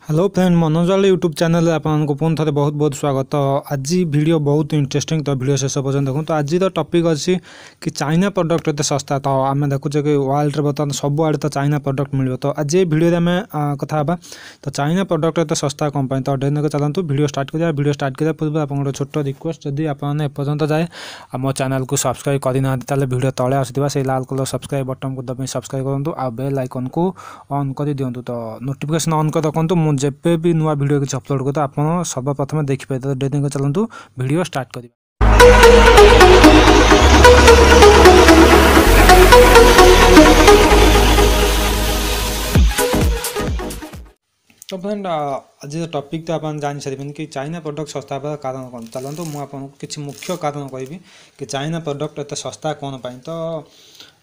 Hello friend मनोजवर्ल्ड YouTube channel आपको पुणी थे बहुत बहुत स्वागत। तो आज वीडियो बहुत इंटरेस्टिंग, तो वीडियो शेष पर्यटन देखो। तो आज टॉपिक अच्छी कि चाइना प्रोडक्ट एत सस्ता, तो आम देखुचे कि वर्ल्ड बर्तमान सबुआड़े तो चाइना प्रोडक्ट मिल। तो आज वीडियो आम कथा तो चाइना प्रोडक्ट एत सस्ता कौन पाई, तो डेन चलते वीडियो स्टार्ट करा। वीडियो स्टार्ट करा पूर्व आप छोट रिक्वेस्ट, जदि आपपर्यंत जाए मो चैनल को सब्सक्राइब करना वीडियो तले आसुवा से लाल कलर सब्सक्राइब बटन को दबाई सब्सक्राइब करूँ, आ बेल आइकन को ऑन कर दिंतु। तो नोटिफिकेशन ऑन कर रखु, जेबे भी नुआ वीडियो किसी अपलोड कर तो आप सर्वप्रथम देखिए। तो डेटिंग चलतु वीडियो स्टार्ट करें। तो फ्रेंड आज टॉपिक तो आप जान सारे कि चाइना प्रोडक्ट सस्ता होगा कारण कौन। चलतु मुझे किसी मुख्य कारण कहि कि चाइना प्रोडक्ट एत सस्ता कौन पाई। तो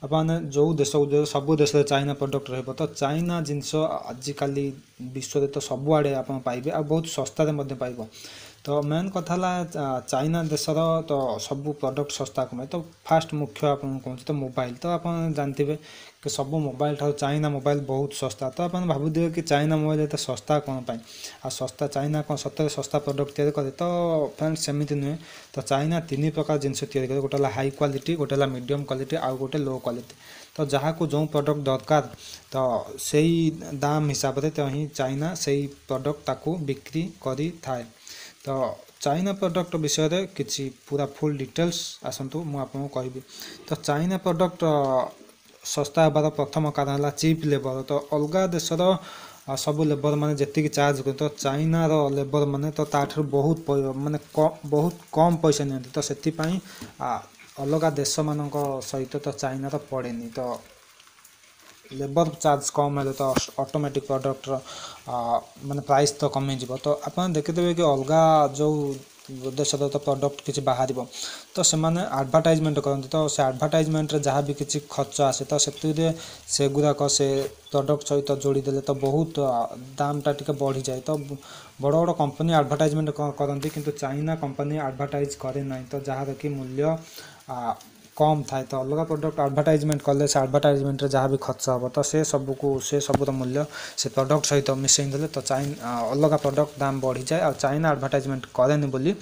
आपने जो देश सब देश चाइना प्रोडक्ट रही, तो चाइना जिनस आजिकल विश्व तो सबुआड़े आप पाइबे आ बहुत सस्तार पाइब। तो मेन कथा चाइना देशर तो सब प्रोडक्ट सस्ता कमाए। तो फास्ट मुख्य आप कहूँ तो मोबाइल, तो आप जानते कि सब मोबाइल ठार चाइना मोबाइल बहुत सस्ता। तो आप भावुए कि चाइना मोबाइल एत सस्ता कौन पाई, आ सस्ता चाइना कौन सतरे सस्ता प्रोडक्ट तैयारी करे। तो फ्रेंड सेमती नुहे। तो चाइना तीन प्रकार जिनस तैयारी करे, गोटे हाई क्वालिटी, गोटे मीडियम क्वालिटी, आउ गोटे लो क्वालिटी। तो जहाँ को जो प्रोडक्ट दरकार तो सही दाम हिसाब से तो ही चाइना से प्रोडक्ट ताकू बिक्री करी थाए। तो चाइना प्रोडक्ट विषय किसी पूरा फुल डिटेल्स आसतु मुझे कहबी। तो चाइना प्रोडक्ट सस्ता होबार प्रथम कारण है चीप लेबर। तो अलग देशर सब लेबर मैंने जी चार्ज कर, तो चाइनार लेबर मैंने तो ताठू बहुत माने बहुत कम पैसा नि। तो से अलग देश मान सहित तो चाइनार पड़ेनि। तो लेबर चार्ज कम है तो ऑटोमेटिक प्रोडक्ट माने प्राइस तो कमी जीव। तो आप देखिथे कि अलग जो देश तो प्रोडक्ट किसी बाहर तो से एडवर्टाइजमेंट करते। तो से एडवर्टाइजमेंट जहाँ भी किसी खर्च आसे तो से गुड़ाक से प्रोडक्ट सहित जोड़ीदे तो बहुत दामटा टी बढ़ी जाए। तो बड़ बड़ कंपनी एडवर्टाइजमेंट करती, किंतु चाइना कंपनी एडवर्टाइज करे ना। तो जहाँ कि मूल्य कम थाए। तो अलग प्रोडक्ट एडवर्टाइजमेंट कले से एडवर्टाइजमेंट जहाँ भी खर्च हम तो से सबूर मूल्य से प्रोडक्ट सहित मिसई देले तो चाइना अलग प्रोडक्ट दाम बढ़ी जाए। और चाइना एडवर्टाइजमेंट करेनि बोली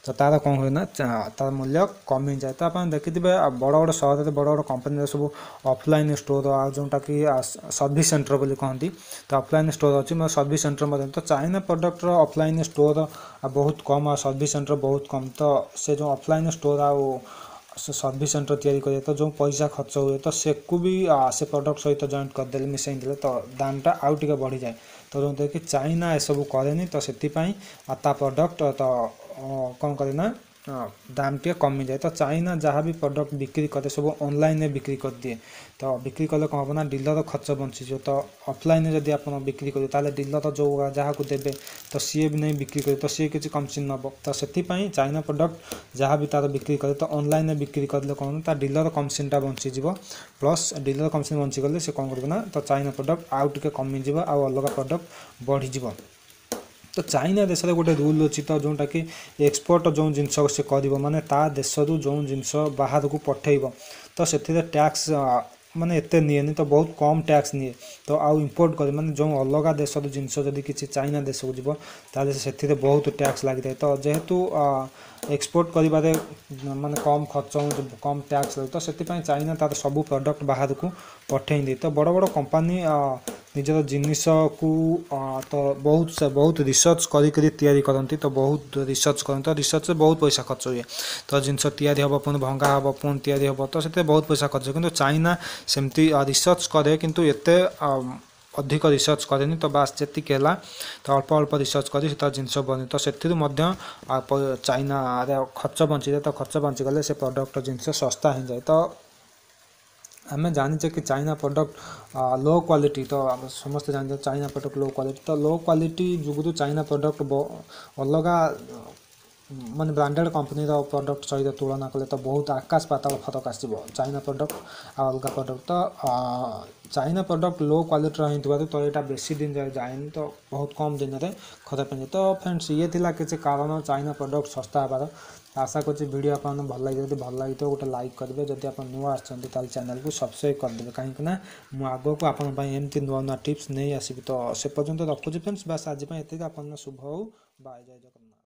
तो तार कौन हुए ना तार मूल्य कमी जाए। तो आप देखिए बड़ बड़ सहर में बड़ बड़ कंपनी सब ऑफलाइन स्टोर आ जोटा कि सर्विस सेंटर बोली कहती। तो ऑफलाइन स्टोर अच्छी मतलब सर्विस सेंटर मध्य। तो चाइना प्रोडक्ट ऑफलाइन स्टोर बहुत कम और सर्विस सेंटर बहुत कम। तो से जो ऑफलाइन स्टोर से सर्विस सेंटर तैयारी करे तो जो पैसा खर्च हुए तो से को भी से प्रोडक्ट सहित जॉइंट करदे मिसई देले तो दामटा आउ टे बढ़ी जाए। तो जो देखिए चाइना ए सब करे तो से ता प्रोडक्ट तो कौन करे ना दाम टे कमी जाए। तो चाइना जहाँ भी प्रोडक्ट बिक्री करे सब ऑनलाइन बिक्री कर दिए। तो बिक्री कले कौन हम ना डीलर खर्च बंचीज। तो ऑफलाइन जदि आप बिक्री करें डीलर जो जहाँ को देवे तो सी भी नहीं बिक्री करे तो सी किसी कमिशन नब। तो से चाइना प्रोडक्ट जहाँ भी तार बिक्री करे तो ऑनलाइन बिक्री कले कौन dealer कमिशनटा bunches. Plus dealer commission बंचीगले से कौन करना तो चाइना प्रोडक्ट आउ टे कमिज आउ अलग प्रोडक्ट बढ़ीज। तो चाइना देश में गोटे रूल अच्छी तो जोटा कि एक्सपोर्ट जो जिनस से कर माने ता देश रू जो जिनस बाहर को पठेब तो से टैक्स माने एते निए तो बहुत कम टैक्स निए। तो आउ इंपोर्ट कर माने जो अलग देश जिनस जदि किसी चाइना देश को जीव ताले से बहुत टैक्स लगी था। तो जेहेतु एक्सपोर्ट करिबारे माने कम खर्च कम टैक्स लगे तो से चाइना तार सब प्रोडक्ट बाहर को पठे दे। तो बड़ बड़ कंपनी निजर जिनिस को तो बहुत रिसर्च करी तैयारी करती। तो बहुत रिसर्च करते तो रिसर्च बहुत पैसा खर्च हुए। तो जिनस तैयारी हम पुणी भंगा हम पुणी तैयारी हम तो से बहुत पैसा खर्च। किंतु चाइना सेमती रिसर्च करे किंतु एते अधिक रिसर्च करेनि। तो बास जी है तो अल्प अल्प रिसर्च कर जिनस बने। तो से चाइना खर्च बंची जाए। तो खर्च बंचीगले से प्रोडक्ट जिनस सस्ता हो जाए। तो आम जाने कि चाइना प्रोडक्ट लो क्वालिटी। तो समस्त जानते चाइना प्रोडक्ट लो क्वालिटी। तो लो क्वालिटी जुगु चाइना प्रोडक्ट अलग ମାନେ ବ୍ରାଣ୍ଡେଡ଼ କମ୍ପାନୀର ପ୍ରଡ଼କ୍ଟ ସହିତ ତୁଳନା କଲେ ତ ବହୁତ ଆକାଶ ପାତାଳ ଫରକ ଆସିବ ଚାଇନା ପ୍ରଡ଼କ୍ଟ ଆଉ ଅଲଗା ପ୍ରଡ଼କ୍ଟ। ତ ଚାଇନା ପ୍ରଡ଼କ୍ଟ ଲୋ କ୍ୱାଲିଟିର ହେଇଥିବାରୁ ତ ଏଇଟା ବେଶୀ ଦିନ ଯାଏ ଯାଏନି, ତ ବହୁତ କମ୍ ଦିନରେ ଖରାପ ହେଇଯାଏ। ତ ଫ୍ରେଣ୍ଡସ୍ ଇଏ ଥିଲା କିଛି କାରଣ ଚାଇନା ପ୍ରଡ଼କ୍ଟ ଶସ୍ତା ହେବାର। ଆଶା କରୁଛି ଭିଡ଼ିଓ ଆପଣଙ୍କୁ ଭଲ ଲାଗିବ। ଯଦି ଭଲ ଲାଗିଥିବ ଗୋଟେ ଲାଇକ୍ କରିବେ, ଯଦି ଆପଣ ନୂଆ ଆସିଛନ୍ତି ତାହେଲେ ଚ୍ୟାନେଲକୁ ସବସ୍କ୍ରାଇବ୍ କରିଦେବେ, କାହିଁକିନା ମୁଁ ଆଗକୁ ଆପଣଙ୍କ ପାଇଁ ଏମିତି ନୂଆ ନୂଆ ଟିପ୍ସ ନେଇ ଆସିବି। ତ ସେ ପର୍ଯ୍ୟନ୍ତ ରଖୁଛି ଫ୍ରେଣ୍ଡସ୍, ବାସ୍ ଆଜି ପାଇଁ ଏତିକି। ଆପଣଙ୍କ ଶୁଭ ହଉ, ବାଏ, ଜୟ ଜଗନ୍ନାଥ।